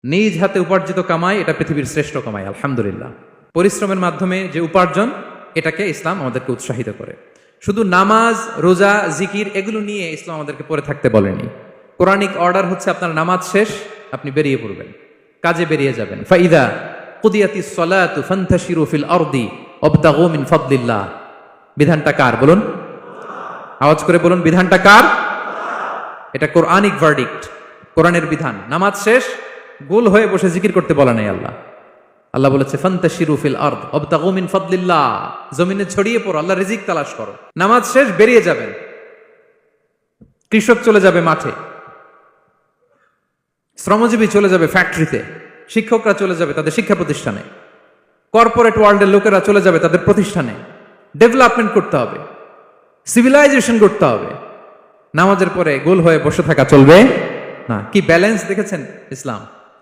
নিজ হাতে উপার্জিত কামাই এটা পৃথিবীর শ্রেষ্ঠ কামাই, আলহামদুলিল্লাহ। পরিশ্রমের মাধ্যমে যে উপার্জন, এটাকে ইসলাম আমাদেরকে উৎসাহিত করে। শুধু নামাজ, রোজা, জিকির এগুলো নিয়ে ইসলাম আমাদেরকে পড়ে থাকতে বলেনি। কোরআনিক অর্ডার হচ্ছে আপনার নামাজ শেষ, আপনি বেরিয়ে পড়বেন, কাজে বেরিয়ে যাবেন। ফাইদা কুদিয়াতিস সালাতু ফান্তাশিরু ফিল আরদি ওয়াবতাগু মিন ফাদলিল্লাহ। বিধানটা কার বলুন? আওয়াজ করে বলুন, বিধানটা কার? এটা কোরআনিক ভার্ডিক্ট, কোরআনের বিধান। নামাজ শেষ, গোল হয়ে বসে জিকির করতে বলা নাই আল্লাহ। আল্লাহ বলেছে ফান্তাশিরু ফিল আরদ ওয়াবতাগু মিন ফাদলিল্লাহ, জমিনে ছড়িয়ে পড়ো, আল্লাহ রিজিক তালাশ করো। নামাজ শেষ, বেরিয়ে যাবেন। কৃষক চলে যাবে মাঠে, শ্রমজীবী চলে যাবে ফ্যাক্টরিতে, শিক্ষকরা চলে যাবে তাদের শিক্ষা প্রতিষ্ঠানে, কর্পোরেট ওয়ার্ল্ডের লোকেরা চলে যাবে তাদের প্রতিষ্ঠানে। ডেভেলপমেন্ট করতে হবে, সিভিলাইজেশন করতে হবে। নামাজের পরে গোল হয়ে বসে থাকা চলবে না। কি ব্যালেন্স দেখেছেন ইসলাম?